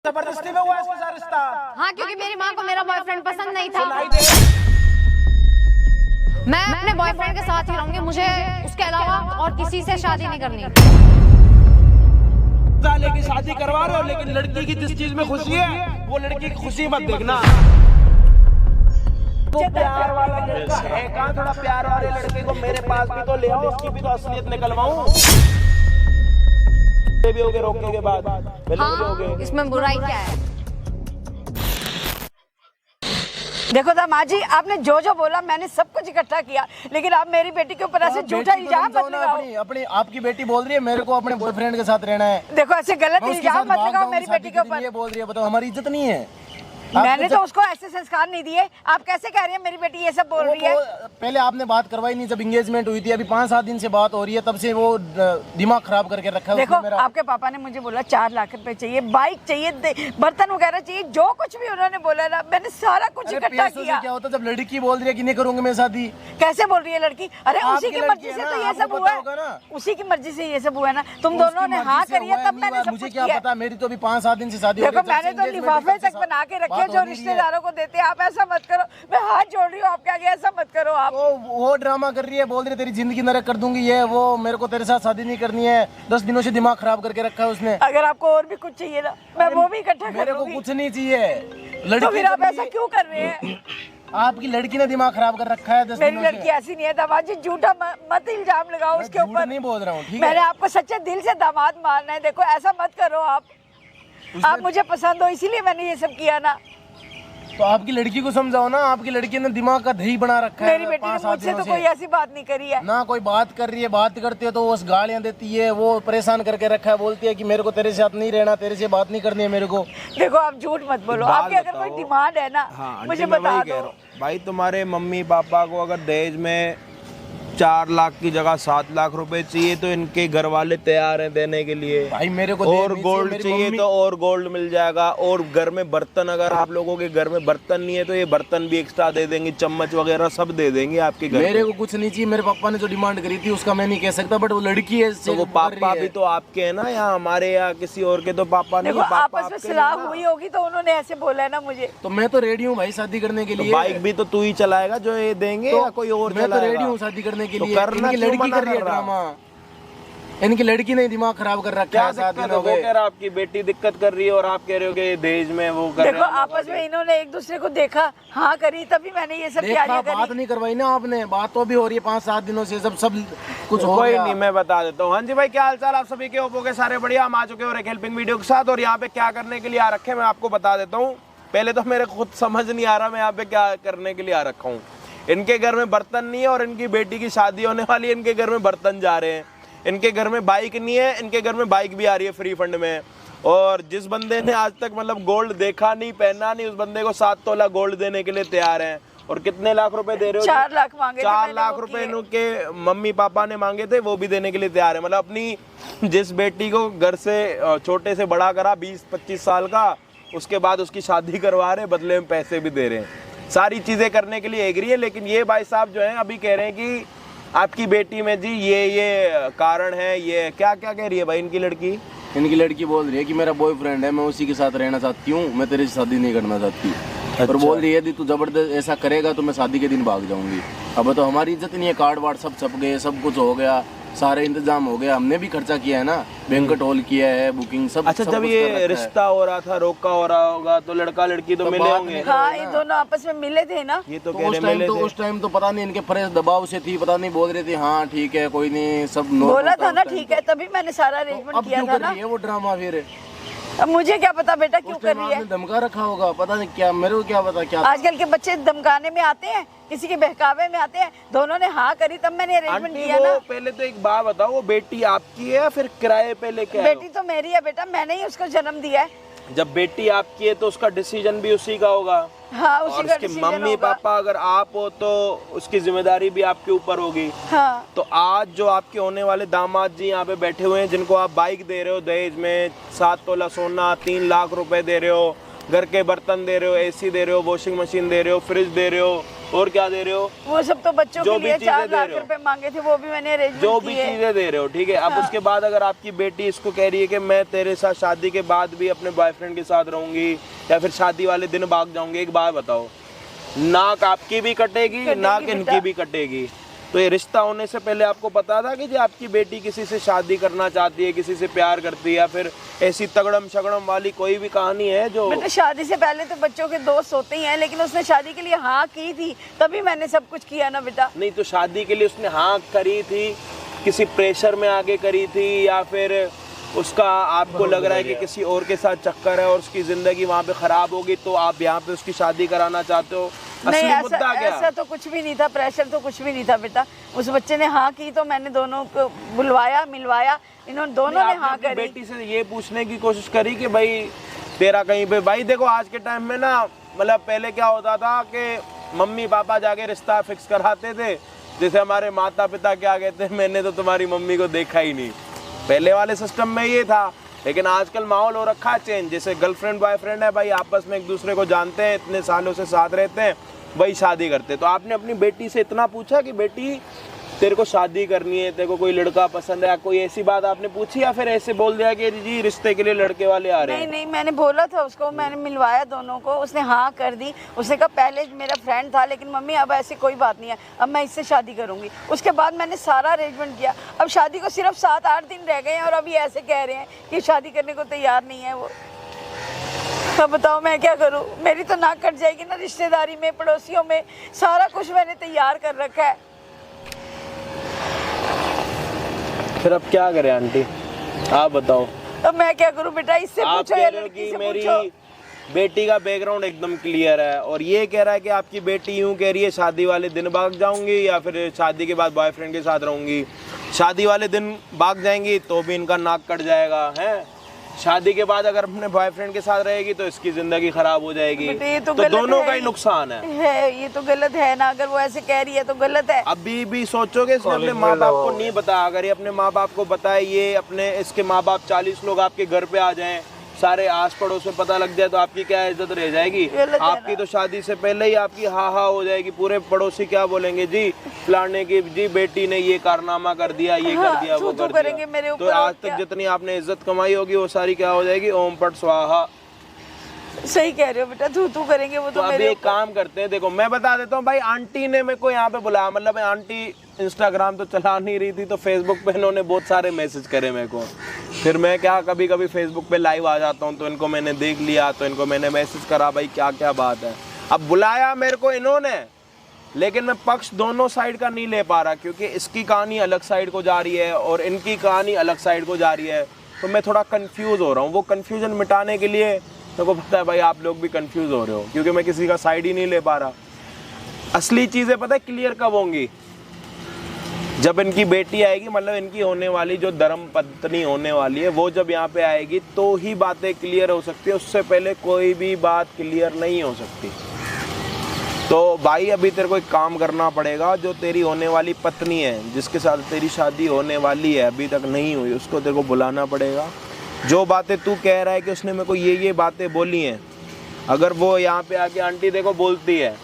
जबरदस्ती में हुआ इसके साथ रिश्ता? हाँ, क्योंकि मेरी माँ को मेरा बॉयफ्रेंड पसंद नहीं था। मैं अपने बॉयफ्रेंड के साथ ही रहूंगी, मुझे उसके अलावा और किसी से शादी नहीं करनी। लेकिन शादी करवा रहे हो, लेकिन लड़की की जिस चीज में खुशी है वो लड़की की खुशी मत देखना। वो प्यार वाला लड़का है कहाँ? थोड़ा प्यार वाले लड़के को मेरे पास भी तो ले आओ, उसकी भी तो असलियत निकलवाऊं। भी होगे रोकने के बाद हाँ, इसमें बुराई क्या है? देखो दामाद जी, आपने जो जो बोला मैंने सब कुछ इकट्ठा किया, लेकिन आप मेरी बेटी के ऊपर ऐसे झूठा इल्जाम मत लगाओ। अपनी आपकी बेटी बोल रही है मेरे को अपने बॉयफ्रेंड के साथ रहना है। देखो ऐसे गलत इल्जाम मत लगाओ मेरी बेटी के ऊपर। ये बोल रही है, बताओ हमारी इज्जत नहीं है? मैंने तो उसको ऐसे संस्कार नहीं दिए, आप कैसे कह रही हैं मेरी बेटी ये सब बोल रही है? पहले आपने बात करवाई नहीं जब एंगेजमेंट हुई थी, अभी 5-7 दिन से बात हो रही है, तब से वो दिमाग खराब करके रखा है। देखो आपके पापा ने मुझे बोला 4 लाख रुपए चाहिए, बाइक चाहिए, बर्तन वगैरह चाहिए, जो कुछ भी उन्होंने बोला ना मैंने सारा कुछ इकट्ठा किया। क्या होता जब लड़की बोल रही है कि नहीं करूंगी मैं शादी? कैसे बोल रही है लड़की? अरे उसी की मर्जी से तो ये सब हुआ है, उसी की मर्जी से ये सब हुआ है ना। तुम दोनों ने हाँ करी है तब मैंने सब मुझे कुछ क्या किया। पता, मेरी तो अभी 5-7 दिन से शादी। देखो मैंने तो लिफाफे तक बना के रखे जो रिश्तेदारों को देते हैं। आप ऐसा मत करो, मैं हाथ जोड़ रही हूँ आपके आगे, ऐसा मत करो आप। वो ड्रामा कर रही है, बोल रही है तेरी जिंदगी नरक कर दूंगी, ये वो मेरे को तेरे साथ शादी नहीं करनी है। 10 दिनों से दिमाग खराब करके रखा है उसने। अगर आपको और भी कुछ चाहिए ना मैं वो भी इकट्ठा कर मेरे को लूंगी। कुछ नहीं चाहिए। लड़की तो फिर आप ऐसा क्यों कर रहे हैं? आपकी लड़की ने दिमाग खराब कर रखा है 10 मेरी दिनों से। लड़की ऐसी नहीं है दामाद जी, झूठा मत इल्जाम लगाओ उसके ऊपर। नहीं बोल रहा हूँ, ठीक है? मैंने आपको सच्चे दिल से दामाद मानना है। देखो ऐसा मत करो आप मुझे पसंद हो इसीलिए मैंने ये सब किया ना। तो आपकी लड़की को समझाओ ना, आपकी लड़की ने दिमाग का दही बना रखा है। मेरी बेटी ने मुझसे तो कोई ऐसी बात नहीं करी है ना। कोई बात कर रही है, बात करती है तो वो गालियां देती है, वो परेशान करके रखा है, बोलती है कि मेरे को तेरे साथ नहीं रहना, तेरे से बात नहीं करनी है मेरे को। देखो आप झूठ मत बोलो, आपकी अगर कोई डिमांड है ना मुझे बता दो। भाई तुम्हारे मम्मी पापा को अगर दहेज में 4 लाख की जगह 7 लाख रुपए चाहिए तो इनके घर वाले तैयार हैं देने के लिए। भाई मेरे को और गोल्ड चाहिए तो और गोल्ड मिल जाएगा। और घर में बर्तन, अगर आप लोगों के घर में बर्तन नहीं है तो ये बर्तन भी एक्स्ट्रा दे देंगे, चम्मच वगैरह सब दे देंगे आपके घर। मेरे को कुछ नहीं चाहिए। मेरे पापा ने जो डिमांड करी थी उसका मैं नहीं कह सकता, बट वो लड़की है तो वो पापा भी तो आपके है ना, या हमारे या किसी और के तो पापा नहीं। आपस में सलाह हुई होगी तो उन्होंने ऐसे बोला है ना मुझे। तो मैं तो रेडी हूँ भाई शादी करने के लिए। बाइक भी तो तू ही चलाएगा जो ये देंगे या कोई और? मैं तो रेडी हूँ शादी करने के लिए। करना लड़की कर रही है ड्रामा, इनकी लड़की ने दिमाग खराब कर रखा है। वो कह रहा आपकी बेटी दिक्कत कर रही है और आप कह रहे हो कि दहेज में वो कर रहे हैं। देखो आपस में इन्होंने एक दूसरे को देखा, हाँ करी, तभी मैंने ये सब तैयारियां करी। बात नहीं करवाई ना आपने? बात तो भी हो रही है 5-7 दिनों से, सब कुछ हो कोई गया। नहीं, मैं बता देता हूँ। हाँ जी भाई, क्या हाल चाल आप सभी के? ओप्पो के सारे बढ़िया, हम आ चुके हैं और एक हेल्पिंग वीडियो के साथ। और यहाँ पे क्या करने के लिए आ रखे मैं आपको बता देता हूँ। पहले तो मेरे खुद समझ नहीं आ रहा मैं यहाँ पे क्या करने के लिए आ रखा हूँ। इनके घर में बर्तन नहीं है और इनकी बेटी की शादी होने वाली है, इनके घर में बर्तन जा रहे हैं। इनके घर में बाइक नहीं है, इनके घर में बाइक भी आ रही है फ्री फंड में। और जिस बंदे ने आज तक मतलब गोल्ड देखा नहीं, पहना नहीं, उस बंदे को 7 तोला गोल्ड देने के लिए तैयार हैं। और कितने लाख रुपए दे रहे हो? 4 लाख मांगे। 4 लाख रुपए इनके मम्मी पापा ने मांगे थे, वो भी देने के लिए तैयार है। मतलब अपनी जिस बेटी को घर से छोटे से बड़ा करा 20-25 साल का, उसके बाद उसकी शादी करवा रहे, बदले में पैसे भी दे रहे हैं, सारी चीजें करने के लिए एग्री है। लेकिन ये भाई साहब जो हैं अभी कह रहे हैं कि आपकी बेटी में जी ये कारण है। ये क्या क्या कह रही है भाई इनकी लड़की? इनकी लड़की बोल रही है कि मेरा बॉयफ्रेंड है, मैं उसी के साथ रहना चाहती हूँ, मैं तेरे से शादी नहीं करना चाहती। और बोल रही है यदि तू जबरदस्त ऐसा करेगा तो मैं शादी के दिन भाग जाऊंगी। अब तो हमारी इज्जत नहीं है, कार्ड वार्ड सब छप गए, सब कुछ हो गया, सारे इंतजाम हो गया, हमने भी खर्चा किया है ना, बैंकेट हॉल किया है, बुकिंग सब। अच्छा, जब ये रिश्ता हो रहा था, रोका हो रहा होगा, तो लड़का लड़की तो मिले होंगे। हाँ, ये दोनों आपस में मिले थे ना। ये तो उस टाइम तो पता नहीं इनके फ्रेश दबाव से थी, पता नहीं, बोल रहे थे हाँ ठीक है कोई नहीं, सब बोला था ना ठीक है, तभी मैंने सारा अरेंजमेंट किया था ना। वो ड्रामा फिर अब मुझे क्या पता बेटा क्यों कर रही है? धमका रखा होगा, पता नहीं क्या, मेरे को क्या पता क्या। आजकल के बच्चे धमकाने में आते हैं, किसी के बहकावे में आते हैं। दोनों ने हाँ करी तब मैंने अरेंजमेंट किया ना। पहले तो एक बात बताओ, वो बेटी आपकी है या फिर किराए पे लेके? बेटी तो मेरी है बेटा, मैंने ही उसको जन्म दिया है। जब बेटी आपकी है तो उसका डिसीजन भी उसी का होगा। हाँ, उसी और का उसके डिसीजन मम्मी होगा। पापा अगर आप हो तो उसकी जिम्मेदारी भी आपके ऊपर होगी। हाँ। तो आज जो आपके होने वाले दामाद जी यहाँ पे बैठे हुए हैं, जिनको आप बाइक दे रहे हो दहेज में, 7 तोला सोना, 3 लाख रुपए दे रहे हो, घर के बर्तन दे रहे हो, AC दे रहे हो, वॉशिंग मशीन दे रहे हो, फ्रिज दे रहे हो, और क्या दे रहे हो? वो सब तो बच्चों जो के भी लिए चीजें 4 दे लाख रहे हो। रुपए मांगे थे, वो भी मैंने अरेंजमेंट जो भी चीजें दे रहे हो, ठीक है। अब उसके बाद अगर आपकी बेटी इसको कह रही है कि मैं तेरे साथ शादी के बाद भी अपने बॉयफ्रेंड के साथ रहूंगी या फिर शादी वाले दिन भाग जाऊंगी, एक बात बताओ, नाक आपकी भी कटेगी, नाक इनकी भी कटेगी। तो ये रिश्ता होने से पहले आपको पता था कि जो आपकी बेटी किसी से शादी करना चाहती है, किसी से प्यार करती है, या फिर ऐसी तगड़म शगड़म वाली कोई भी कहानी है जो? बेटा शादी से पहले तो बच्चों के दोस्त होते ही हैं, लेकिन उसने शादी के लिए हाँ की थी, तभी मैंने सब कुछ किया ना बेटा। नहीं, तो शादी के लिए उसने हाँ करी थी, किसी प्रेशर में आगे करी थी, या फिर उसका आपको लग रहा है कि किसी और के साथ चक्कर है और उसकी जिंदगी वहाँ पे खराब होगी, तो आप यहाँ पे उसकी शादी कराना चाहते हो? नहीं, असली मुद्दा क्या? ऐसा तो कुछ भी नहीं था, प्रेशर तो कुछ भी नहीं था बेटा। उस बच्चे ने हाँ की तो मैंने दोनों को बुलवाया, मिलवाया, इन्होंने दोनों ने हाँ करी। बेटी से ये पूछने की कोशिश करी कि भाई तेरा कहीं पे, भाई देखो आज के टाइम में ना, मतलब पहले क्या होता था कि मम्मी पापा जाके रिश्ता फिक्स कराते थे, जैसे हमारे माता पिता क्या कहते हैं, मैंने तो तुम्हारी मम्मी को देखा ही नहीं, पहले वाले सिस्टम में ये था। लेकिन आजकल माहौल हो रखा है चेंज, जैसे गर्लफ्रेंड बॉयफ्रेंड है भाई, आपस में एक दूसरे को जानते हैं, इतने सालों से साथ रहते हैं, वही शादी करते। तो आपने अपनी बेटी से इतना पूछा कि बेटी तेरे को शादी करनी है, तेरे को कोई लड़का पसंद है, कोई ऐसी बात आपने पूछी, या फिर ऐसे बोल दिया कि जी रिश्ते के लिए लड़के वाले आ रहे हैं? नहीं, मैंने बोला था उसको, मैंने मिलवाया दोनों को, उसने हाँ कर दी। उसने कहा पहले मेरा फ्रेंड था, लेकिन मम्मी अब ऐसी कोई बात नहीं है, अब मैं इससे शादी करूंगी। उसके बाद मैंने सारा अरेंजमेंट किया। अब शादी को सिर्फ 7-8 दिन रह गए हैं और अभी ऐसे कह रहे हैं कि शादी करने को तैयार नहीं है वो। अब बताओ मैं क्या करूं? मेरी तो नाक कट जाएगी ना, रिश्तेदारी में, पड़ोसियों में, सारा कुछ मैंने तैयार कर रखा है। फिर अब क्या करें आंटी, आप बताओ? अब मैं क्या करूं बेटा? इससे आप पूछो कह या रहे हो लड़की कि से मेरी पूछो। बेटी का बैकग्राउंड एकदम क्लियर है, और ये कह रहा है कि आपकी बेटी यूं कह रही है शादी वाले दिन भाग जाऊंगी या फिर शादी के बाद बॉयफ्रेंड के साथ रहूंगी। शादी वाले दिन भाग जाएंगी तो भी इनका नाक कट जाएगा है, शादी के बाद अगर अपने बॉयफ्रेंड के साथ रहेगी तो इसकी जिंदगी खराब हो जाएगी। ये तो दोनों का ही नुकसान है। ये तो गलत है ना, अगर वो ऐसे कह रही है तो गलत है। अभी भी सोचोगे इसने अपने माँ बाप को नहीं बताया, अगर ये अपने माँ बाप को बताए, ये अपने इसके माँ बाप 40 लोग आपके घर पे आ जाएं, सारे आस पड़ोस में पता लग जाए, तो आपकी क्या इज्जत रह जाएगी? आपकी तो शादी से पहले ही आपकी हा हो जाएगी, पूरे पड़ोसी क्या बोलेंगे, जी फलाने की जी बेटी ने ये कारनामा कर दिया, ये कर दिया, वो कर करेंगे मेरे दिया। ऊपर। तो आज तक जितनी आपने इज्जत कमाई होगी वो सारी क्या हो जाएगी? ओम पट स्वाहा। सही कह रहे हो बेटा, तू करेंगे वो तो तो अभी एक काम करते हैं, देखो मैं बता देता हूँ भाई, आंटी ने मेरे को यहाँ पे बुलाया, मतलब आंटी इंस्टाग्राम तो चला नहीं रही थी, तो फेसबुक पे इन्होंने बहुत सारे मैसेज करे मेरे को। फिर मैं क्या कभी कभी फेसबुक पे लाइव आ जाता हूँ, तो इनको मैंने देख लिया, तो इनको मैंने मैसेज करा भाई क्या क्या बात है। अब बुलाया मेरे को इन्होंने, लेकिन मैं पक्ष दोनों साइड का नहीं ले पा रहा, क्योंकि इसकी कहानी अलग साइड को जा रही है और इनकी कहानी अलग साइड को जा रही है, तो मैं थोड़ा कंफ्यूज हो रहा हूँ। वो कंफ्यूजन मिटाने के लिए मेरे को पता है भाई आप लोग भी कंफ्यूज हो रहे हो, क्योंकि मैं किसी का साइड ही नहीं ले पा रहा। असली चीज़ें पता है क्लियर कब होंगी? जब इनकी बेटी आएगी, मतलब इनकी होने वाली जो धर्म पत्नी होने वाली है, वो जब यहाँ पे आएगी तो ही बातें क्लियर हो सकती है, उससे पहले कोई भी बात क्लियर नहीं हो सकती। तो भाई अभी तेरे को एक काम करना पड़ेगा, जो तेरी होने वाली पत्नी है, जिसके साथ तेरी शादी होने वाली है, अभी तक नहीं हुई, उसको तेरे को बुलाना पड़ेगा। जो बातें तू कह रहा है कि उसने मेरे को ये बातें बोली हैं, अगर वो यहाँ पे आके आंटी देखो बोलती है,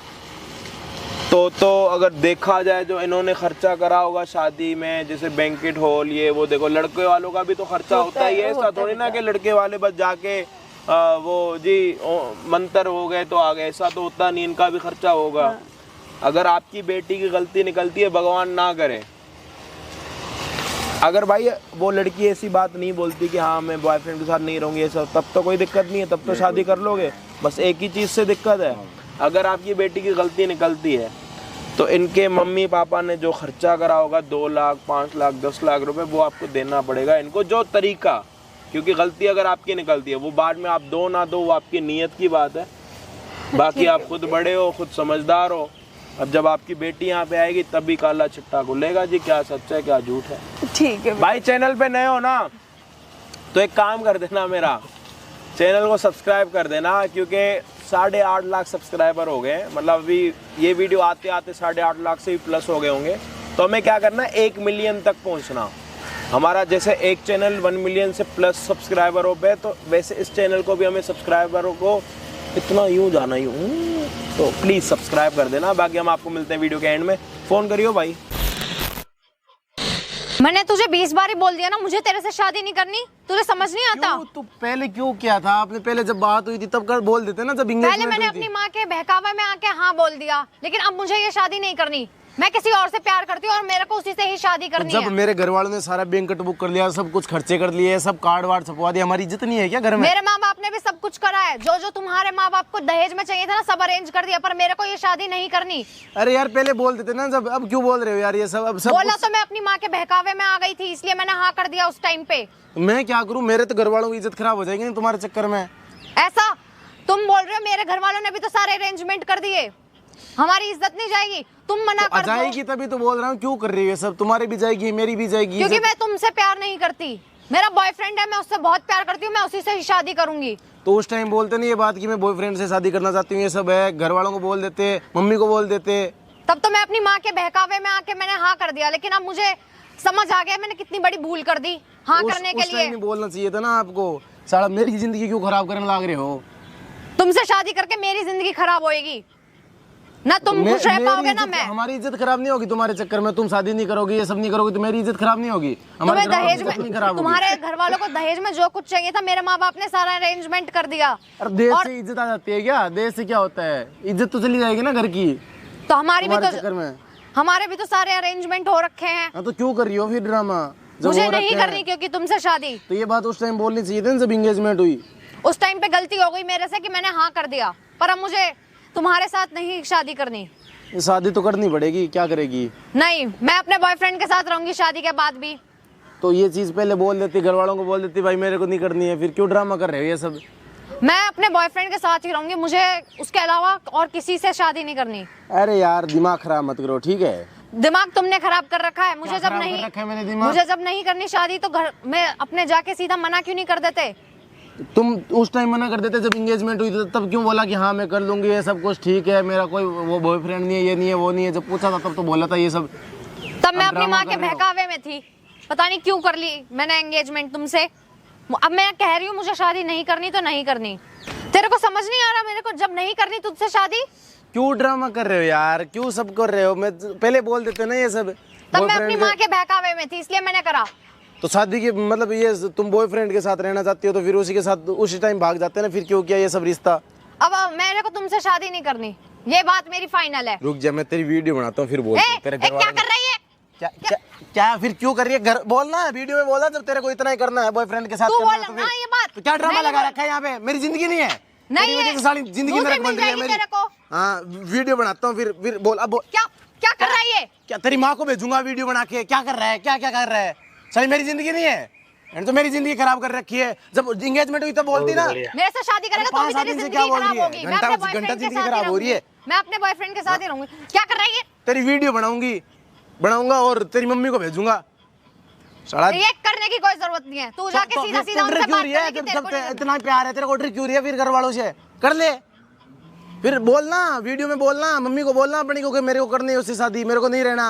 तो अगर देखा जाए जो इन्होंने खर्चा करा होगा शादी में, जैसे बैंकेट हॉल, ये वो, देखो लड़के वालों का भी तो खर्चा होता ही है, ऐसा थोड़ी ना कि लड़के वाले बस जाके वो जी मंतर हो गए तो आ गए, ऐसा तो होता नहीं, इनका भी खर्चा होगा। अगर आपकी बेटी की गलती निकलती है, भगवान ना करे, अगर भाई वो लड़की ऐसी बात नहीं बोलती कि हाँ मैं बॉयफ्रेंड के साथ नहीं रहूँगी, ऐसा, तब तो कोई दिक्कत नहीं है, तब तो शादी कर लोगे। बस एक ही चीज़ से दिक्कत है, अगर आपकी बेटी की गलती निकलती है तो इनके मम्मी पापा ने जो खर्चा करा होगा 2 लाख 5 लाख 10 लाख रुपए, वो आपको देना पड़ेगा इनको, जो तरीका, क्योंकि गलती अगर आपकी निकलती है, वो बाद में आप दो ना दो, वो आपकी नीयत की बात है। बाकी आप खुद बड़े हो, खुद समझदार हो। अब जब आपकी बेटी यहाँ पे आएगी तभी काला चिट्टा खुलेगा जी, क्या सच है क्या झूठ है। ठीक है भाई, चैनल पे नए हो ना तो एक काम कर देना, मेरा चैनल को सब्सक्राइब कर देना, क्योंकि 8.5 लाख सब्सक्राइबर हो गए, मतलब अभी ये वीडियो आते आते 8.5 लाख से भी प्लस हो गए होंगे। तो हमें क्या करना है, 1 मिलियन तक पहुंचना। हमारा जैसे एक चैनल 1 मिलियन से प्लस सब्सक्राइबरों पे, तो वैसे इस चैनल को भी हमें सब्सक्राइबरों को इतना यूं जाना यूं, तो प्लीज सब्सक्राइब कर देना। बाकी हम आपको मिलते हैं वीडियो के एंड में। फोन करियो भाई। मैंने तुझे 20 बार ही बोल दिया ना, मुझे तेरे से शादी नहीं करनी। तुझे समझ नहीं आता? तू पहले क्यों किया था? आपने पहले जब बात हुई थी तब कर बोल देते ना, जब पहले मैंने अपनी माँ के बहकावे में आके हाँ बोल दिया, लेकिन अब मुझे ये शादी नहीं करनी। मैं किसी और से प्यार करती हूँ और मेरे को उसी से ही शादी करनी जब है। मेरे घर वालों ने सारा बैंक बुक कर लिया, सब कुछ खर्चे कर लिए, सब कार्ड वार्ड छपवा दिया, हमारी इज्जत नहीं है क्या घर में? मेरे माँ बाप ने भी सब कुछ करा है, जो जो तुम्हारे माँ बाप को दहेज में चाहिए था ना, सब अरेंज कर दिया, पर मेरे को ये शादी नहीं करनी। अरे यार पहले बोल देते ना, जब अब क्यों बोल रहे हो यार ये सब? अब सब बोला तो मैं अपनी माँ के बहकावे में आ गई थी, इसलिए मैंने हाँ कर दिया उस टाइम पे। मैं क्या करूँ? मेरे तो घर वालों की इज्जत खराब हो जाएगी ना तुम्हारे चक्कर में। ऐसा तुम बोल रहे हो? मेरे घर वालों ने भी तो सारे अरेंजमेंट कर दिए, हमारी इज्जत नहीं जाएगी। तुम मना कर दो। जाएगी तभी तो बोल रहा हूँ, क्यों कर रही है सब? तुम्हारी भी जाएगी, मेरी भी जाएगी। क्योंकि मैं तुमसे प्यार नहीं करती। मेरा बॉयफ्रेंड है, मैं उससे बहुत प्यार करती हूँ, मैं उसी से ही शादी करूंगी। तो उस टाइम बोलते नहीं ये बात कि मैं बॉयफ्रेंड से शादी करना चाहती हूँ, ये सब है। घर वालों को बोल देते, मम्मी को बोल देते। तब तो मैं अपनी माँ के बहकावे में आके मैंने हाँ कर दिया, लेकिन अब मुझे समझ आ गया मैंने कितनी बड़ी भूल कर दी हाँ करने के लिए। बोलना चाहिए था ना आपको। साला मेरी जिंदगी क्यों खराब करने लग रहे हो? तुमसे शादी करके मेरी जिंदगी खराब होएगी ना, तुम खुश रह पाओगे ना मैं। हमारी इज्जत खराब नहीं होगी तुम्हारे चक्कर में। तुम शादी नहीं करोगी, ये सब नहीं करोगी तो मेरी इज्जत खराब नहीं होगी। तुम्हें दहेज में, तुम्हारे घर वालों को दहेज में जो कुछ चाहिए था, मेरे माँ बाप ने सारा अरेंजमेंट कर दिया। अरे देश से इज्जत आ जाती है क्या? देश से क्या होता है? इज्जत तो चली जाएगी ना घर की। तो हमारी भी चक्कर में हमारे भी तो सारे अरेंजमेंट हो रखे हैं। तो क्यों कर रही हो फिर ड्रामा? मुझे नहीं करनी क्योंकि तुमसे शादी। तो ये बात उस टाइम बोलनी चाहिए थी ना जब एंगेजमेंट हुई। उस टाइम पे गलती हो गई मेरे से कि मैंने हाँ कर दिया, पर अब मुझे तुम्हारे साथ नहीं शादी करनी। शादी तो करनी पड़ेगी, क्या करेगी? नहीं, मैं अपने बॉयफ्रेंड के साथ रहूंगी शादी के बाद भी। तो ये चीज पहले बोल देती, घर वालों को बोल देती भाई मेरे को नहीं करनी है, फिर क्यों ड्रामा कर रहे हो ये सब? मैं अपने बॉयफ्रेंड के साथ ही रहूंगी, मुझे उसके अलावा और किसी से शादी नहीं करनी। अरे यार दिमाग खराब मत करो, ठीक है? दिमाग तुमने खराब कर रखा है। मुझे जब नहीं करनी शादी तो घर में अपने जाके सीधा मना क्यों नहीं कर देते? तुम उस टाइम मना कर देते जब एंगेजमेंट हुई तब क्यों बोला कि हाँ मैं कर लूंगी, ये सब कुछ ठीक है, मेरा कोई वो बॉयफ्रेंड नहीं है, ये नहीं है, वो नहीं है? जब पूछा था तब तो बोला था ये सब। तब मैं अपनी माँ के बहकावे में थी, पता नहीं क्यों कर ली मैंने एंगेजमेंट तुमसे। अब मैं कह रही हूँ मुझे शादी नहीं करनी तो नहीं करनी। तेरे को समझ नहीं आ रहा मेरे को जब नहीं करनी तुझसे शादी? क्यों ड्रामा कर रहे हो यार? क्यों सब कर रहे हो? मैं पहले बोल देते ना ये सब। तब मैं अपनी माँ के बहकावे में थी इसलिए मैंने करा। तो शादी की मतलब ये तुम बॉयफ्रेंड के साथ रहना चाहती हो तो फिर उसी के साथ उसी टाइम भाग जाते हैं ना, फिर क्यों किया ये सब रिश्ता? अब मेरे को तुमसे शादी नहीं करनी, ये बात मेरी फाइनल है। रुक जा, मैं तेरी वीडियो बनाता हूँ फिर बोल। तेरे घर क्या कर रही है? क्या फिर क्यों कर रही है? घर बोलना है, वीडियो में बोलना, जब तेरे को इतना ही करना है बॉयफ्रेंड के साथ तू करना है, बोल तो ना ये बात। तो क्या ड्रामा लगा रखा है यहाँ पे? मेरी जिंदगी नहीं है, नहीं है, सारी जिंदगी नरक बन रही है मेरी। हाँ वीडियो बनाता हूँ फिर बोल। अब क्या कर रही है? क्या तेरी माँ को भेजूंगा वीडियो बना के? क्या कर रहा है? क्या कर रहा है? सारी मेरी जिंदगी नहीं है, तो मेरी जिंदगी खराब कर रखी है। जब एंगेजमेंट हुई तब बोलती ना मेरे से शादी करेगा तो भी तेरी जिंदगी खराब होगी। घंटा जिंदगी खराब हो रही है। मैं अपने बॉयफ्रेंड के साथ ही रहूंगी। क्या कर रही है? तेरी वीडियो बनाऊंगा और तेरी मम्मी को भेजूंगा। ये करने की कोई जरूरत नहीं है, तू जाके सीधा उनसे बात करने की तेरे को इतना प्यार है तेरे को, ऑर्डर क्यों रही है फिर घर वालों से? कर ले फिर, बोलना वीडियो में, बोलना मम्मी को, बोलना अपनी को कि मेरे को करनी है उससे शादी, मेरे को नहीं रहना।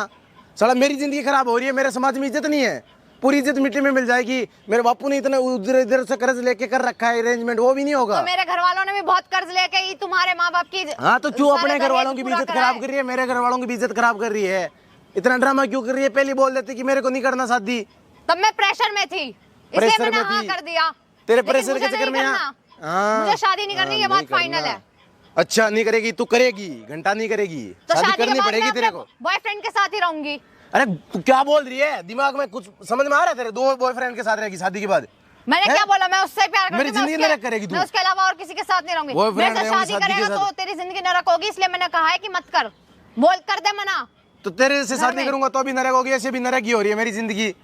साला मेरी जिंदगी खराब हो रही है, मेरे समाज में इज्जत नहीं है, पूरी इज्जत मिट्टी में मिल जाएगी। मेरे बापू ने इतना उधर इधर से कर्ज लेके कर रखा है, अरेंजमेंट वो भी नहीं होगा। तो मेरे घर वालों ने भी बहुत कर्ज लेके ही तुम्हारे माँ बाप की। हाँ तो क्यों अपने घर वालों की भी इज्जत खराब कर रही है, मेरे घर वालों की भी इज्जत खराब कर रही है? इतना ड्रामा क्यों कर रही है? पहले बोल देते कि मेरे को नहीं करना शादी। तब मैं प्रेशर में थी इसलिए मैंने हाँ कर दिया। तेरे प्रेशर के चक्कर में मुझे शादी नहीं करनी, ये बात फाइनल है। अच्छा नहीं करेगी? तू करेगी, घंटा नहीं करेगी, तो शादी करनी पड़ेगी तेरे को। बॉयफ्रेंड के साथ ही रहूंगी। अरे तू क्या बोल रही है? दिमाग में कुछ समझ में आ रहा है तेरे? दो बॉयफ्रेंड के साथ रहेगी शादी के बाद? मैंने क्या बोला? मैं उससे प्यार करती हूं, मेरी जिंदगी नरक करेगी तू। मैं उसके अलावा और किसी के साथ नहीं रहूंगी। मेरे से शादी करेगा तो तेरी जिंदगी नरक होगी, इसलिए मैंने कहा है कि मत कर, बोल कर दे मना। तो तेरे से शादी करूंगा तो भी नरक होगी, ऐसे भी नरक ही हो रही है मेरी जिंदगी।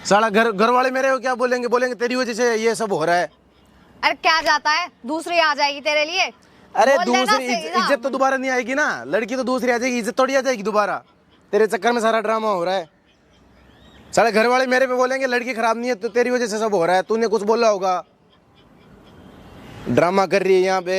साला घर वाले मेरे को क्या बोलेंगे तेरी वजह से ये सब हो रहा है। अरे क्या जाता है, दूसरी आ जाएगी तेरे लिए। अरे दूसरी इज्जत तो दोबारा नहीं आएगी ना, लड़की तो दूसरी आ जाएगी, इज्जत थोड़ी आ जाएगी दोबारा। तेरे चक्कर में सारा ड्रामा हो रहा है। सारे घर वाले मेरे पे बोलेंगे लड़की खराब नहीं है, तो तेरी वजह से सब हो रहा है, तूने कुछ बोला होगा। ड्रामा कर रही है यहाँ पे।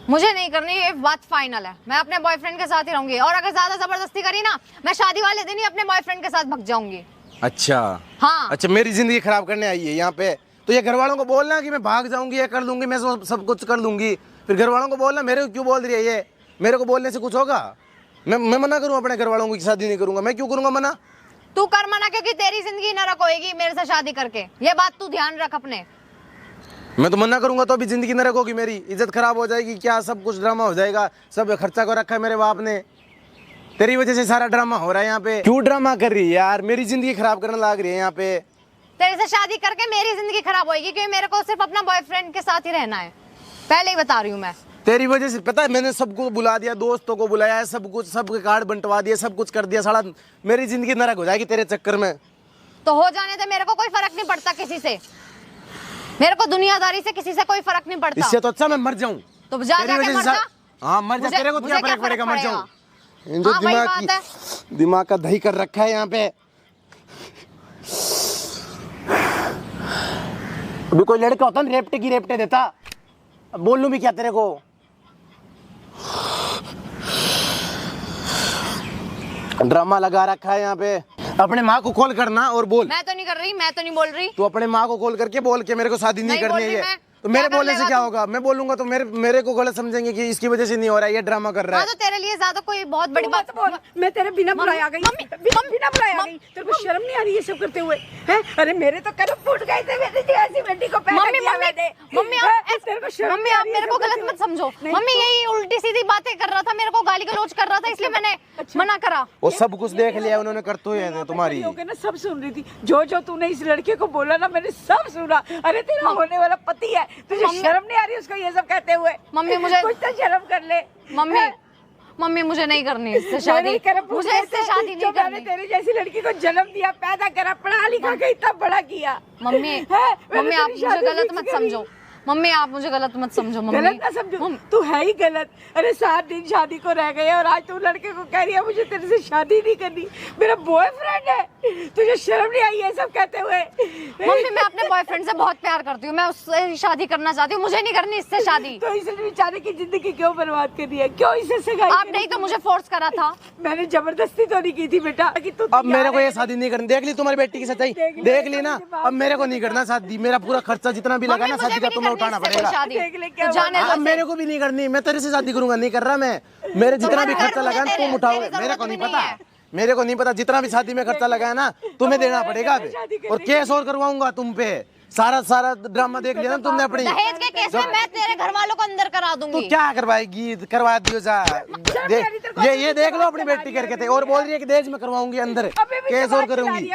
मुझे नहीं करनी, ये बात फाइनल है। मैं अपने बॉयफ्रेंड के साथ ही रहूंगी, और अगर ज्यादा जबरदस्ती करी ना, मैं शादी वाले दिन ही अपने बॉयफ्रेंड के साथ भाग जाऊंगी। अच्छा हाँ। अच्छा, मेरी जिंदगी खराब करने आई है यहाँ पे? तो ये घर वालों को बोलना कि मैं भाग जाऊंगी, ये कर लूंगी, मैं सब कुछ कर लूंगी, फिर घर वालों को बोलना मेरे को क्यों बोल रही है ये, मेरे को बोलने से कुछ होगा? मैं मना करूँ अपने घर वालों की शादी नहीं करूंगा? मैं क्यों करूंगा मना? तू कर मना, क्योंकि तेरी जिंदगी नरक होएगी मेरे से शादी करके, ये बात तू ध्यान रख अपने। मैं तो मना करूंगा तो अभी जिंदगी नरक होगी, मेरी इज्जत खराब हो जाएगी, क्या सब कुछ ड्रामा हो जाएगा, सब खर्चा को रखा है मेरे बाप ने, तेरी वजह से सारा ड्रामा हो रहा है यहाँ पे। क्यों ड्रामा कर रही है यार, मेरी जिंदगी खराब करने लग रही है यहाँ पे। तेरे से शादी करके मेरी जिंदगी खराब होएगी, क्योंकि मेरे को सिर्फ अपना बॉयफ्रेंड के साथ ही रहना है, पहले ही बता रही हूँ मैं। तेरी वजह से पता है, मैंने सबको बुला दिया, दोस्तों को बुलाया, सब कुछ, सबके कार्ड बंटवा दिए, सब कुछ कर दिया, साला मेरी जिंदगी नरक हो जाएगी तेरे चक्कर में। तो हो जाने दे, मेरे को कोई फर्क नहीं पड़ता किसी से, मेरे को दुनियादारी से किसी से कोई फर्क नहीं पड़ता। इससे तो अच्छा मैं मर जाऊं। तो जा जाके मर जा। हाँ मर जा, तेरे को क्या फर्क पड़ेगा, मर जाऊं। हाँ, वही बात है। दिमाग का दही कर रखा है यहाँ पे। अभी कोई लड़का होता ना रेपटे की रेपटे देता, अब बोल लूं भी क्या तेरे को? ड्रामा लगा रखा है यहाँ पे। अपने माँ को कॉल करना और बोल। मैं तो नहीं कर रही, मैं तो नहीं बोल रही। तू अपने माँ को कॉल करके बोल के मेरे को शादी नहीं करनी है, तो मेरे बोलने से क्या होगा? मैं बोलूंगा तो मेरे को गलत समझेंगे कि इसकी वजह से नहीं हो रहा है, ये ड्रामा कर रहा है। हाँ, तो तेरे लिए ज्यादा कोई बहुत बड़ी बात बोल। मैं तेरे बिना बुलाए आ गई, बिना बुलाए आ गई। तेरे को शर्म नहीं आ रही ये सब करते हुए? हैं? अरे मेरे तो कदम फूट गए थे, मेरी जैसी बेटी को पैदा किया मैंने। मम्मी आप मेरे को गलत मत समझो। मम्मी यही उल्टी सीधी बातें कर रहा था, मेरे को गाली गलौज कर रहा था, इसलिए मैंने मना करा। वो सब कुछ देख लिया उन्होंने, करते हुए तुम्हारी ना सब सुन रही थी, जो जो तूने इस लड़के को बोला ना मैंने सब सुना। अरे तेरा होने वाला पति है, तुझे शर्म नहीं आ रही उसको ये सब कहते हुए? मम्मी मुझे कुछ तो शर्म कर ले। मम्मी मुझे नहीं करनी इससे शादी, मुझे इससे शादी नहीं करनी। तेरी जैसी लड़की को जन्म दिया, पैदा करा, पढ़ा लिखा के इतना बड़ा किया। मम्मी आप मुझे गलत मत समझो। मम्मी आप मुझे गलत मत समझो। मम्मी गलत ना समझो, तू है ही गलत। अरे 7 दिन शादी को रह गए और आज तू लड़के को कह रही है मुझे तेरे से शादी नहीं करनी, मेरा बॉयफ्रेंड है, तुझे शर्म नहीं आई ये सब कहते हुए? मम्मी मैं अपने बॉयफ्रेंड से बहुत प्यार करती हूँ, मैं उससे शादी करना चाहती हूँ, मुझे नहीं करनी इससे शादी। तो इसने बेचारे की जिंदगी क्यों बर्बाद कर दी है? क्यों इसे सगाई? आपने ही तो मुझे फोर्स करा था। मैंने जबरदस्ती तो नहीं की थी बेटा कि तू अब मेरे को ये शादी नहीं करनी। देख ली तुम्हारी बेटी की सच्चाई, देख ली ना। अब मेरे को नहीं करना शादी, मेरा पूरा खर्चा जितना भी लगा ना शादी का तुम्हें उठाना पड़ेगा। अब मेरे को भी नहीं करनी, मैं तेरे से शादी करूंगा, नहीं कर रहा मैं। मेरे जितना भी खर्चा लगा ना तुम उठाओगे, मेरे को नहीं पता, मेरे को नहीं पता। जितना भी शादी में खर्चा लगा है ना तुम्हें देना पड़ेगा अभी, और केस और करवाऊंगा तुम पे। सारा ड्रामा देख लिया ना तुमने अपनी। दहेज के केस में मैं तेरे घर वालों को अंदर करा दूंगी। तू क्या करवाएगी? करवा दियो जा। ये देख लो अपनी बेटी करके थे, और बोल रही है कि दहेज में करवाऊंगी अंदर, केस और करूंगी,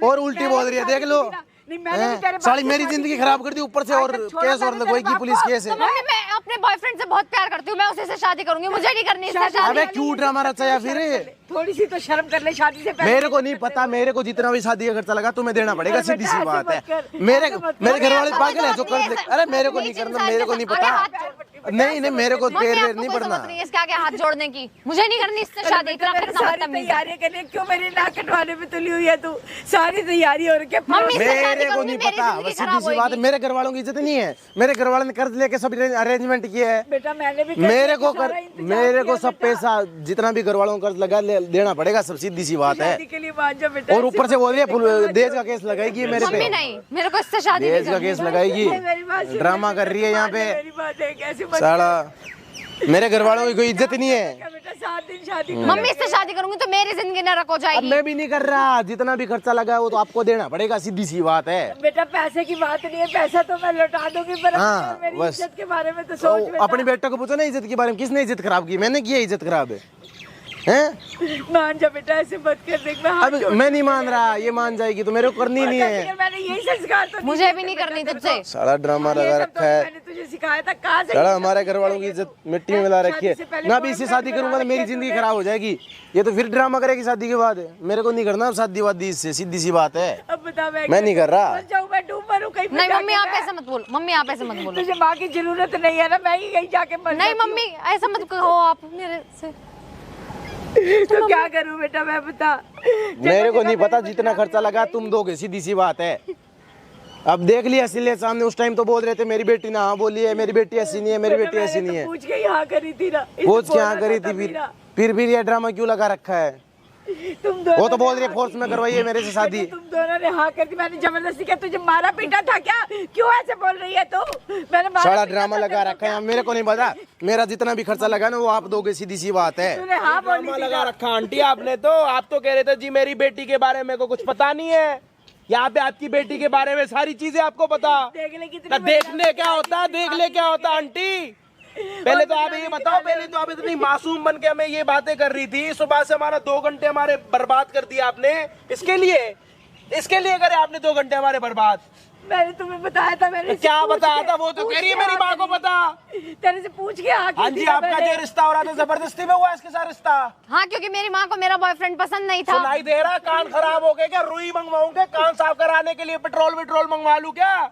और उल्टी बोल रही है। देख लो साली मेरी जिंदगी खराब कर दी ऊपर से, और केस और लगवाएगी पुलिस केस है। मम्मी मैं अपने बॉयफ्रेंड से बहुत प्यार करती हूँ, मैं उसी से शादी करूंगी, मुझे नहीं करनी इससे शादी। अबे क्यों ड्रामा रचा या फिर? थोड़ी सी तो शर्म कर ले शादी से पहले। मेरे को नहीं पता, मेरे को जितना भी शादी का खर्चा लगा तुम्हें देना पड़ेगा, सीधी सी बात है। मेरे घर वाले पागल है जो कर दे। अरे मेरे को नहीं करना, मेरे को नहीं पता। नहीं मेरे को पैर नहीं पड़ना। इसके आगे हाथ जोड़ने की, मुझे नहीं करनी इससे शादी। तैयारी करने क्यों मेरी नाक कटवाने में तुली हुई है तू? सारी तैयारी हो रही है। मेरे को नहीं पता, बस सीधी सी बात है। मेरे घर वालों की इज्जत नहीं है, मेरे घर वालों ने कर्ज लेके सब अरेंजमेंट किए है। बेटा मैंने भी मेरे को सब पैसा जितना भी घर वालों को कर्ज लगा देना पड़ेगा, सब सीधी सी बात है। और ऊपर से बोल रही है दहेज का केस लगाएगी मेरे पे। नहीं मेरे को इससे शादी दहेज का केस लगाएगी, ड्रामा कर रही है यहाँ पे साला। मेरे घर वालों की कोई इज्जत नहीं है। 7 दिन शादी, मम्मी इससे शादी करूंगी तो मेरी जिंदगी नरक हो अब जाएगी। मैं भी नहीं कर रहा, जितना भी खर्चा लगा है वो तो आपको देना पड़ेगा, सीधी सी बात है। बेटा पैसे की बात नहीं है, पैसा तो मैं लौटा दूंगी, पर हाँ, मेरी बस। इज्जत के बारे में तो सोच बेटा। अपनी बेटा को पूछो ना इज्जत के बारे में, किसने इज्जत खराब की? मैंने की है इज्जत खराब है? मान जा बेटा, ऐसे मत कर। देख अब मैं नहीं मान रहा, ये मान जाएगी तो मेरे को करनी नहीं है। मैंने यही संस्कार तो मुझे भी नहीं करनी तुझसे। सारा ड्रामा लगा रखा है। मैंने तुझे सिखाया था, कहाँ से? सारा हमारे घर वालों की इज्जत मिट्टी में मिला रखी है। मैं अभी इससे शादी करूंगा तो मेरी जिंदगी खराब हो जाएगी। ये तो फिर ड्रामा करेगी शादी के बाद। मेरे को नहीं करना शादी वादी इससे, सीधी सी बात है। अब बता मैं नहीं कर रहा। मैं डूब मरूं कहीं। नहीं मम्मी आप ऐसे मत बोलो, मम्मी आप ऐसे मत बोलो। तुझे माँ की जरूरत नहीं है ना, मैं ही कहीं जाके मर नहीं मम्मी ऐसा मत कहो आप मेरे से। तो क्या करूं बेटा मैं बता? मेरे को नहीं पता, जितना खर्चा लगा तुम दोगे, सीधी सी बात है। अब देख लिया इसलिए सामने, उस टाइम तो बोल रहे थे मेरी बेटी ना हाँ बोली है, मेरी बेटी ऐसी नहीं है, मेरी बेटी ऐसी नहीं है। पूछ के यहाँ करी थी ना, पूछ के यहाँ करी थी, फिर ये ड्रामा क्यों लगा रखा है? तुम दोनों वो तो बोल रही है फोर्स में करवाइए मेरे से शादी। तुम दोनों ने हाँ कर दी, मैंने जबरदस्ती किया, तुझे मारा पीटा था क्या? क्यों ऐसे बोल रही है तू? मैंने मारा सारा पीटा ड्रामा था, लगा रखा है, मेरे को नहीं पता। मेरा जितना भी खर्चा लगा ना वो आप दोगे, सीधी सी बात है। तूने हाँ बोली ड्रामा थी लगा ना। रखा आंटी आपने तो। आप तो कह रहे थे जी मेरी बेटी के बारे में को कुछ पता नहीं है। यहाँ पे आपकी बेटी के बारे में सारी चीजें आपको पता। देख ले कितनी ना देखने क्या होता, देख ले क्या होता आंटी। पहले तो आप ये बताओ, पहले तो आप इतनी मासूम बन के हमें ये बातें कर रही थी, सुबह से हमारा 2 घंटे हमारे बर्बाद कर दिया आपने। इसके लिए करे आपने 2 घंटे हमारे बर्बाद। मैंने तुम्हें बताया था, मैंने क्या बताया था? वो तो कह रही है मेरी माँ को पता। तेरे से पूछ के हाँ जी, आपका जो रिश्ता हो रहा था जबरदस्ती में हुआ इसके साथ रिश्ता। हाँ, क्योंकि मेरी माँ को मेरा बॉयफ्रेंड पसंद नहीं था। सुनाई दे रहा? कान खराब हो गए क्या? रुई मंगवाऊं क्या? कान साफ कराने के लिए पेट्रोल मंगवा लूं क्या?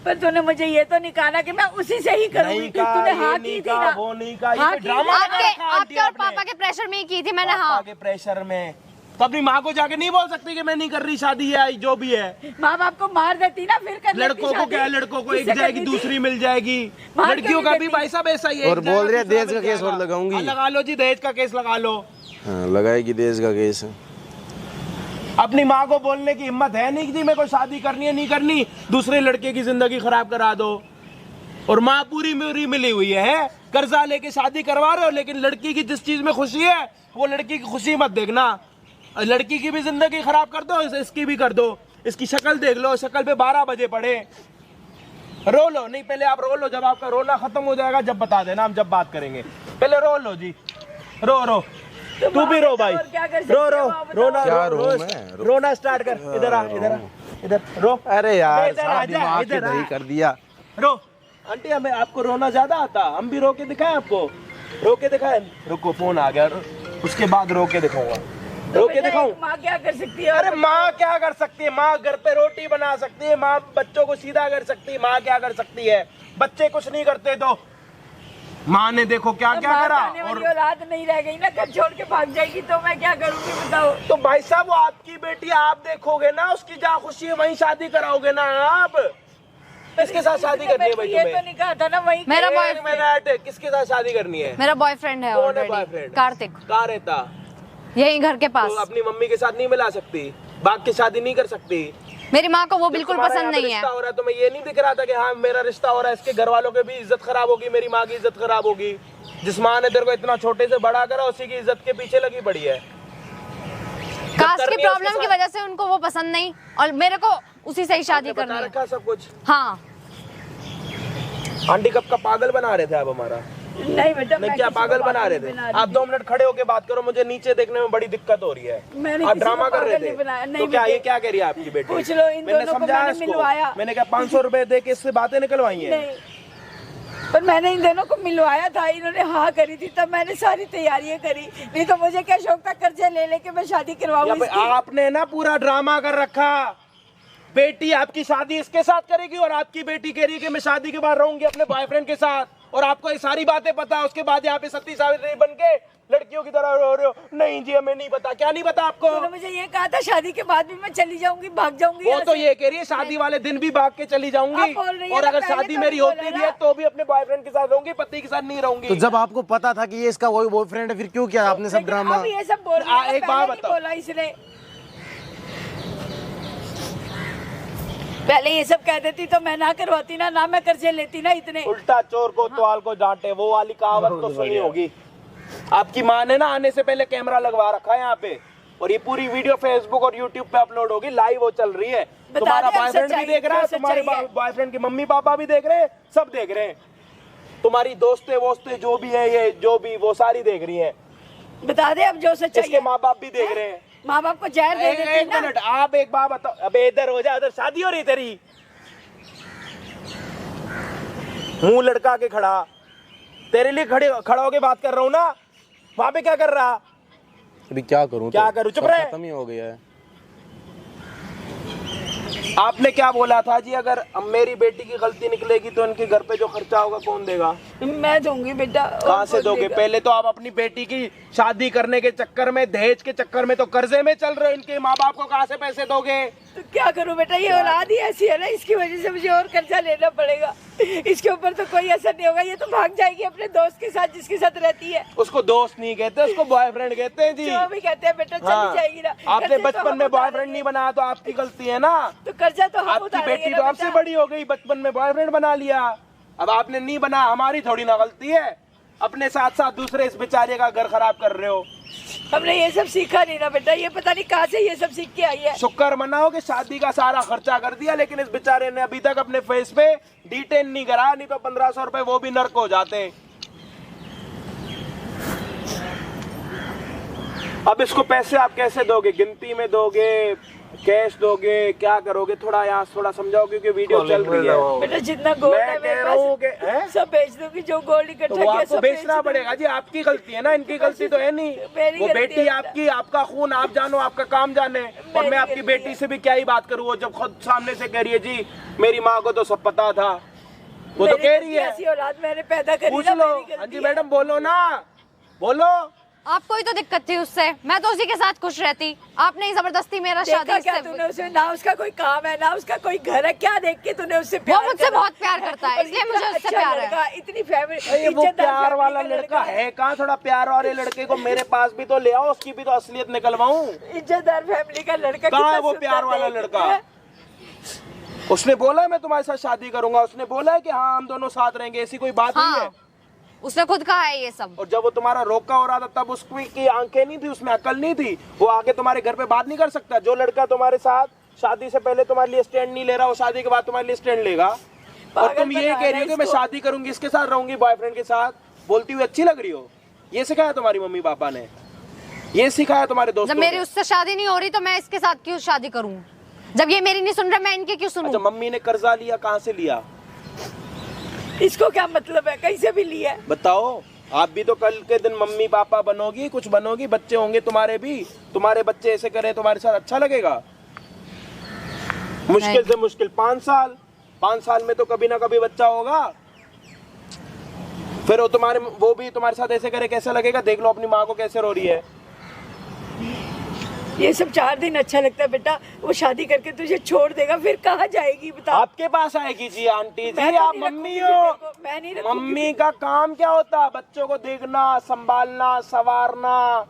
पर तूने मुझे ये तो नहीं कहा ना कि मैं उसी से ही करूंगी। नहीं कहा, तूने ये हाँ नहीं की थी कहा, ना, वो नहीं कहा, हाँ ये की ड्रामा थी। लगा रखा आंटी आपके और आपने। पापा के प्रेशर में ही की थी मैंने। पापा हाँ, के प्रेशर में तो अपनी माँ को जाके नहीं बोल सकती कि मैं नहीं कर रही शादी है जो भी है। माँ बाप को मार देती ना, फिर कर लेती लड़कों को शादी। क्या, लड़कों को एक किससे जाएगी करनी थी? दूसरी मिल जाएगी। मार के लड़कियों नहीं का भी देती। भाई साहब ऐसा ही है। और एक बोल जाएगा, रहे हैं दूसरा दहेज का मिल केस और जाएगा। लगाऊंगी। हाँ, लगा लो जी, दहेज का केस लगा लो। हाँ, लगाएगी दहेज का केस। अपनी माँ को बोलने की हिम्मत है नहीं कि मेरे को शादी करनी है, नहीं करनी, दूसरे लड़के की जिंदगी खराब करा दो। और माँ पूरी मेरी मिली हुई है, कर्जा लेके शादी करवा रहे हो, लेकिन लड़की की जिस चीज में खुशी है वो लड़की की खुशी मत देखना। लड़की की भी जिंदगी खराब कर दो, इसकी भी कर दो। इसकी शक्ल देख लो, शक्ल पे 12 बजे पड़े। रो लो, नहीं पहले आप रो लो, जब आपका रोना खत्म हो जाएगा जब बता देना, हम जब बात करेंगे। पहले रो लो जी, रो तू भी रो भाई, रोना स्टार्ट कर। इधर रो। अरे यार इधर सारा आ जा, दिमाग इधर इधर ही आ। कर दिया। रो आंटी, हमें आपको रोना ज्यादा आता, हम भी रो के दिखाएं आपको? रो के दिखाएं? रुको, फोन आ गया, उसके बाद रो के दिखाऊंगा। रो के दिखाऊं? माँ क्या कर सकती है? अरे माँ क्या कर सकती है? माँ घर पे रोटी बना सकती है, माँ बच्चों को सीधा कर सकती है, माँ क्या कर सकती है? बच्चे कुछ नहीं करते तो माँ ने देखो क्या क्या करा। और औलाद नहीं रह गई ना, घर छोड़ के भाग जाएगी तो मैं क्या करूंगी बताओ? तो भाई साहब वो आपकी बेटी, आप देखोगे ना, उसकी जहाँ खुशी है वहीं शादी कराओगे ना आप। किसके साथ शादी करनी है भाई ये तुम्हें? तो नहीं कहा था ना वही। मेरा एक बॉयफ्रेंड, मिनट, किसके साथ शादी करनी है? मेरा बॉयफ्रेंड है कौन है ऑलरेडी, बॉयफ्रेंड? कार्तिक, कहाँ रहता? यही घर के पास। तो अपनी मम्मी के साथ नहीं मिला सकती? बाप की शादी नहीं कर सकती? मेरी माँ को वो बिल्कुल तुम्हारा पसंद यहाँ पे नहीं है। रिश्ता हो रहा है, तुम्हें ये नहीं दिख रहा था कि हाँ मेरा रिश्ता हो रहा है, इसके घर वालों की भी इज्जत खराब होगी, मेरी माँ की इज्जत खराब होगी। जिस माँ ने तेरे को इतना छोटे से बड़ा करा, उसी की इज्जत के पीछे लगी पड़ी है। कास्ट की करनी है उसके प्रॉब्लम की साथ। वजह से उनको वो पसंद नहीं, और मेरे को उसी से ही शादी बता करनी है। रखा सब कुछ। हाँ, आंटी कब का पागल बना रहे थे आप हमारा? नहीं बेटा, नहीं मैं क्या किसी को पागल बना रहे थे? नहीं बना आप 2 मिनट खड़े होके बात करो, मुझे नीचे देखने में बड़ी दिक्कत हो रही है। मैंने आप किसी ड्रामा को कर रहे पागल थे नहीं बनाया, नहीं तो क्या बेटे। ये क्या कह रही है आपकी बेटी? पूछ लो इन मैंने दोनों को, समझाया मैंने इसको। मिलवाया। मैंने क्या 500 रुपए दे के इससे बातें निकलवाई हैं? नहीं, पर मैंने इन दोनों को मिलवाया था, इन्होंने हाँ करी थी तब मैंने सारी तैयारियां करी, नहीं तो मुझे क्या शौक था कर्जे ले लेके मैं शादी करवाऊं या भाई इसकी। आपने ना पूरा ड्रामा कर रखा। बेटी आपकी शादी इसके साथ करेगी और आपकी बेटी कह रही है कि मैं शादी के बाद रहूंगी अपने बॉयफ्रेंड के साथ, और आपको ये सारी बातें पता है। उसके बाद यहाँ पे सती सावित्री बन के लड़कियों की तरह रो रहे हो। नहीं जी हमें नहीं पता। क्या नहीं पता आपको? उन्होंने मुझे ये कहा था शादी के बाद भी मैं चली जाऊंगी, भाग जाऊंगी वो यहाँ तो से। ये कह रही है शादी वाले दिन भी भाग के चली जाऊंगी, आप बोल रही है और ना, अगर पहले शादी तो मेरी बोला होती भी ना। है तो भी अपने बॉयफ्रेंड के साथ रहूंगी, पति के साथ नहीं रहूंगी। तो जब आपको पता था कि ये इसका वही बॉयफ्रेंड है, फिर क्यों किया आपने सब लेकिन ड्रामा? अब ये सब बोल रही है, एक बात पहले नहीं बताओ। बोला इसने। पहले ये सब कह देती तो मैं ना करवाती ना मैं कर्जे लेती ना इतने। उल्टा चोर को तवाल को डांटे, वो वाली कहावत तो सुनी होगी। आपकी माँ ने ना आने से पहले कैमरा लगवा रखा है यहाँ पे, और ये पूरी वीडियो फेसबुक और यूट्यूब पे अपलोड होगी, लाइव वो चल रही है। तुम्हारा दे अब बॉयफ्रेंड भी सच्चाई, देख रहा है, जो तुम्हारे सच्चाई है। बॉयफ्रेंड के मम्मी पापा भी देख रहे हैं, सब देख रहे हैं। तुम्हारी दोस्तें वोस्तें जो भी है, ये जो भी वो सारी देख रही है। बता दे अब जो सच्चाई इसके है। माँ बाप भी देख रहे हैं। माँ बाप को जहर दे देती एक ना। मिनट, आप एक बात बताओ। अबे इधर हो जा, इधर शादी हो रही तेरी, मुंह लड़का के खड़ा, तेरे लिए खड़ा होके बात कर रहा हूँ ना। वहां पे क्या कर रहा? अभी क्या करूं? क्या करूं? चुप रहे। खत्म ही हो गया है। आपने क्या बोला था जी, अगर अब मेरी बेटी की गलती निकलेगी तो इनके घर पे जो खर्चा होगा कौन देगा? मैं दूंगी बेटा। कहाँ से दोगे? पहले तो आप अपनी बेटी की शादी करने के चक्कर में, दहेज के चक्कर में तो कर्जे में चल रहे हो। इनके माँ बाप को कहाँ से पैसे दोगे? तो क्या करूं बेटा, ये औलाद ही ऐसी है ना, इसकी वजह से मुझे और कर्जा लेना पड़ेगा। इसके ऊपर तो कोई असर नहीं होगा, ये तो भाग जाएगी अपने दोस्त के साथ जिसके साथ रहती है। उसको दोस्त नहीं कहते, उसको बॉयफ्रेंड कहते हैं जी। जो भी कहते हैं बेटा, चली जाएगी ना। आपने बचपन में बॉयफ्रेंड नहीं बनाया तो आपकी गलती है ना। तो कर्जा तो हम आपकी उतारेंगे बेटी ना तो आपसे बेटा। बड़ी हो गई, बचपन में बॉयफ्रेंड बना लिया, अब आपने नहीं बना, हमारी थोड़ी ना गलती है। अपने साथ साथ दूसरे इस बेचारे का घर खराब कर रहे हो। हमने ये सब सीखा नहीं ना बेटा, ये पता नहीं कहाँ से ये सब सीख के आई है। शुक्र मनाओ कि शादी का सारा खर्चा कर दिया, लेकिन इस बेचारे ने अभी तक अपने फेस पे डिटेन नहीं करा, नहीं तो 1500 रुपए वो भी नर्क हो जाते। अब इसको पैसे आप कैसे दोगे, गिनती में दोगे, कैश दोगे, क्या करोगे? थोड़ा यहाँ थोड़ा समझाओ, क्योंकि वीडियो चल रही है। बेटा जितना गोल्ड मैं है कह मेरे रहा हूँ कि पास सब बेच दूंगी, जो गोल्ड इकट्ठा तो किया आपको सब बेचना बेच पड़ेगा जी, आपकी गलती है ना, इनकी गलती तो है नहीं। मेरी वो गलती बेटी है। आपकी, आपका खून आप जानो, आपका काम जाने। और मैं आपकी बेटी से भी क्या ही बात करूँ, वो जब खुद सामने से कह रही है जी मेरी माँ को तो सब पता था, वो तो कह रही है। ऐसी औलाद मैंने पैदा करी पूछ ना, लो। मेरी हाँ जी गलती है। मैडम बोलो ना, बोलो। आपको ही तो दिक्कत थी उससे, मैं तो उसी के साथ खुश रहती। आपने ही जबरदस्ती मेरा देखा शादी क्या तूने उसमें, ना उसका कोई काम है ना उसका कोई घर है, क्या देख के तूने उससे वो प्यार मुझसे करा? बहुत प्यार करता है, और इसलिए इतना मुझे उससे अच्छा प्यार है। लड़का, इतनी फैमिली, अरे वो इज्जतदार प्यार फैमिली वाला का लड़का है कहाँ? थोड़ा प्यार वाले लड़के को मेरे पास भी तो ले आओ, उसकी भी तो असलियत निकलवाऊं। इज्जतदार फैमिली का लड़का कहाँ है कितना वो सुंदर प्यार वाला देख, लड़का? है? उसने बोला मैं तुम्हारे साथ शादी करूंगा, उसने बोला है कि हाँ हम दोनों साथ रहेंगे, ऐसी कोई बात नहीं है। हाँ, उसने खुद कहा है ये सब। और जब वो तुम्हारा रोका हो रहा था तब उसकी आंखें नहीं थी, उसमें अकल नहीं थी, वो आके तुम्हारे घर पे बात नहीं कर सकता। जो लड़का तुम्हारे साथ शादी से पहले तुम्हारे लिए स्टैंड नहीं ले रहा, वो शादी के बाद तुम्हारे लिए स्टैंड लेगा। और तुम ये कह रही हो कि मैं शादी करूंगी, इसके साथ रहूंगी, बॉयफ्रेंड के साथ बोलती हुई अच्छी लग रही हो। ये सिखाया तुम्हारी मम्मी पापा ने, ये सिखाया तुम्हारे दोस्तों जब ने? मेरी उससे शादी नहीं हो रही तो मैं इसके साथ क्यों शादी करूं? जब ये मेरी नहीं सुन रहा मैं इनके क्यों सुनूं? अच्छा मम्मी ने कर्जा लिया, कहाँ से लिया इसको क्या मतलब है, कहीं से भी लिया है? बताओ। आप भी तो कल के दिन मम्मी पापा बनोगी, कुछ बनोगी, बच्चे होंगे तुम्हारे भी। तुम्हारे बच्चे ऐसे करें तुम्हारे साथ अच्छा लगेगा? मुश्किल से मुश्किल 5 साल, 5 साल में तो कभी ना कभी बच्चा होगा। फिर वो भी तुम्हारे साथ ऐसे करे, कैसा लगेगा? देख लो अपनी माँ को कैसे रो रही है। ये सब 4 दिन अच्छा लगता है बेटा, वो शादी करके तुझे छोड़ देगा, फिर कहाँ जाएगी बता? आपके पास आएगी जी आंटी जी, मैं तो आप नहीं मम्मी रखूंगी हो। तेरे को, मैं नहीं रखूंगी। मम्मी का काम क्या होता है? बच्चों को देखना, संभालना, संवारना।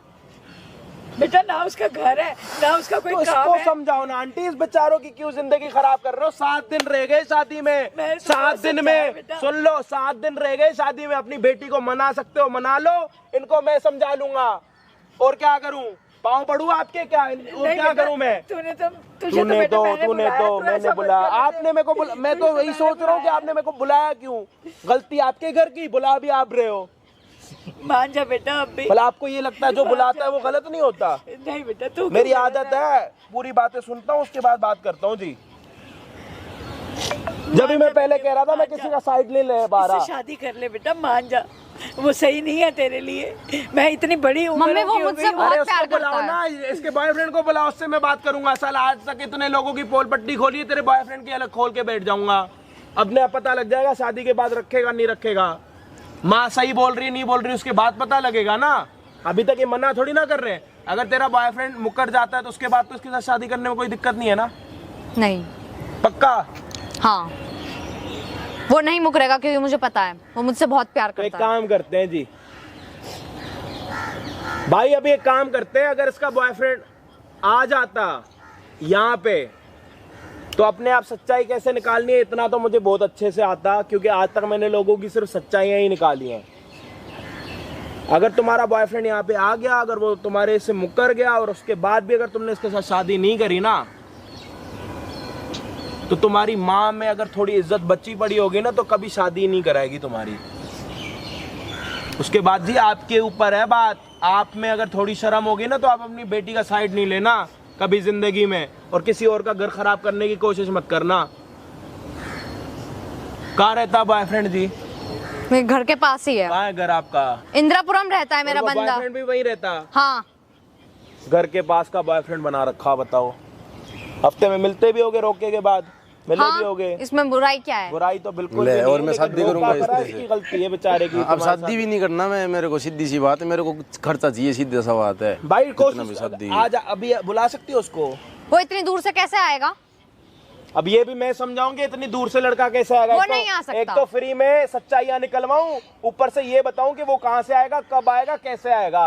बेटा ना उसका घर है ना उसका कोई तो काम इसको है। समझाओ ना आंटी, इस बेचारों की क्यों जिंदगी खराब कर रहे हो? 7 दिन रह गए शादी में, मैंने तो 7 दिन समझाया में, बेटा। सुन लो 7 दिन रह गए शादी में। अपनी बेटी को मना सकते हो मना लो, इनको मैं समझा लूंगा। और क्या करूं? पाँव पड़ू आपके? क्या और नहीं क्या बेटा, करूं मैं? तूने तो तूने तो मैंने बुलाया, आपने मेरे को बुलाया। मैं तो वही सोच रहा हूँ कि आपने मेरे को बुलाया क्यों? गलती आपके घर की, बुला भी आप रहे हो। मान जा बेटा अब भी। भला आपको ये लगता है जो बुलाता है वो गलत नहीं होता? नहीं बेटा तू मेरी आदत है, पूरी बातें सुनता हूँ उसके बाद बात करता हूँ जी। जब भी मैं पहले कह रहा था मैं किसी का साइड नहीं ले पा रहा। इससे शादी कर ले बेटा, मान जा, वो सही नहीं है तेरे लिए। मैं इतनी बड़ी उम्र मम्मी, वो की हो मुझसे गई हूँ। बहुत अरे प्यार उसको बुलाओ करता ना, इसके बॉयफ्रेंड को बुलाओ, उससे मैं बात करूंगा। साल आज तक इतने लोगों की पोल पट्टी खोली है, तेरे बॉयफ्रेंड की अलग खोल के बैठ जाऊंगा। अब ने पता लग जाएगा शादी के बाद रखेगा नहीं रखेगा। माँ सही बोल रही नहीं बोल रही उसके बाद पता लगेगा ना। अभी तक ये मना थोड़ी ना कर रहे हैं। अगर तेरा बॉयफ्रेंड मुकर जाता है तो उसके बाद तो उसके साथ शादी करने में कोई दिक्कत नहीं है ना? नहीं। पक्का? हाँ, वो नहीं मुकरेगा क्योंकि मुझे पता है वो मुझसे बहुत प्यार तो एक करता है। काम करते हैं जी भाई, अभी एक काम करते हैं, अगर इसका बॉयफ्रेंड आ जाता यहाँ पे तो अपने आप सच्चाई कैसे निकालनी है इतना तो मुझे बहुत अच्छे से आता, क्योंकि आज तक मैंने लोगों की सिर्फ सच्चाइयाँ ही निकाली हैं। अगर तुम्हारा बॉयफ्रेंड यहाँ पे आ गया, अगर वो तुम्हारे से मुकर गया और उसके बाद भी अगर तुमने इसके साथ शादी नहीं करी ना, तो तुम्हारी माँ में अगर थोड़ी इज्जत बची पड़ी होगी ना तो कभी शादी नहीं कराएगी तुम्हारी। उसके बाद जी आपके ऊपर है बात। आप में अगर थोड़ी शर्म होगी ना तो आप अपनी बेटी का साइड नहीं लेना कभी जिंदगी में, और किसी और का घर खराब करने की कोशिश मत करना। कहाँ रहता बॉयफ्रेंड जी? मेरे घर के पास ही है। कहाँ है घर आपका? इंदिरापुरम रहता है मेरा बंदा। बॉयफ्रेंड भी वहीं रहता? हाँ। घर के पास का बॉयफ्रेंड बना रखा, बताओ। हफ्ते में मिलते भी होगे रोके के बाद, मिले भी होगे। इसमें बुराई क्या है? बुराई तो बिल्कुल ले, भी और नहीं, मैं लेकिन शादी रोका करूंगा करा, इससे। इसकी गलती है बेचारे की। अब शादी भी नहीं करना मैं, मेरे को सीधी सी बात है, मेरे को खर्चा चाहिए, सीधी सा बात है। भाई कितना भी कोशिश शादी आज अभी बुला सकती हो उसको? वो इतनी दूर से कैसे आएगा? अब ये भी मैं समझाऊंगी इतनी दूर से लड़का कैसे आएगा? वो नहीं आ सकता। एक तो फ्री में सच्चाइयां निकलवाऊं, ऊपर से ये बताऊं कि वो कहां से आएगा, कब आएगा, कैसे आएगा।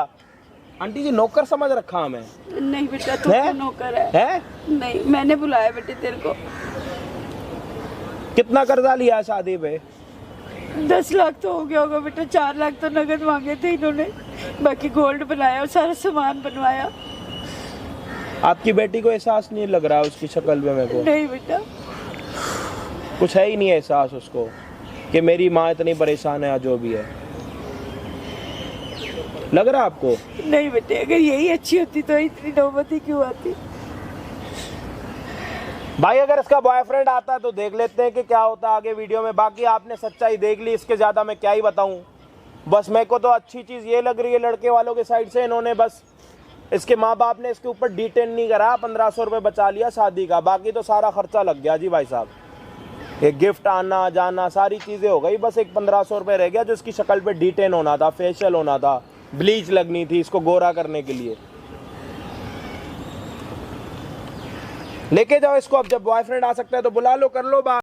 आंटी जी नौकर समझ रखा हमें? नहीं बेटा तू तो नौकर है। नहीं मैंने बुलाया बेटे तेरे को। कितना कर्जा लिया शादी पे? 10 लाख तो हो गया होगा बेटा। 4 लाख तो नगद मांगे थे इन्होंने, बाकी गोल्ड बनाया और सारा सामान बनवाया। आपकी बेटी को एहसास नहीं लग रहा उसकी शक्ल पे मेरे को? नहीं बेटा कुछ है ही नहीं एहसास उसको कि मेरी माँ इतनी परेशान है, जो भी है। लग रहा आपको? नहीं बेटे, अगर यही अच्छी होती तो इतनी नौबत ही क्यों आती। भाई अगर इसका बॉयफ्रेंड आता तो देख लेते हैं कि क्या होता आगे वीडियो में। बाकी आपने सच्चाई देख ली, इसके ज्यादा मैं क्या ही बताऊं। बस मेरे को तो अच्छी चीज ये लग रही है लड़के वालों के साइड से, इन्होंने बस इसके माँ बाप ने इसके ऊपर डिटेन नहीं करा, 1500 रुपये बचा लिया शादी का, बाकी तो सारा खर्चा लग गया जी भाई साहब। एक गिफ्ट आना जाना सारी चीजें हो गई, बस एक 1500 रुपये रह गया जो इसकी शक्ल पे डिटेन होना था, फेशियल होना था, ब्लीच लगनी थी इसको गोरा करने के लिए। लेके जाओ इसको, अब जब बॉयफ्रेंड आ सकता है तो बुला लो, कर लो बात।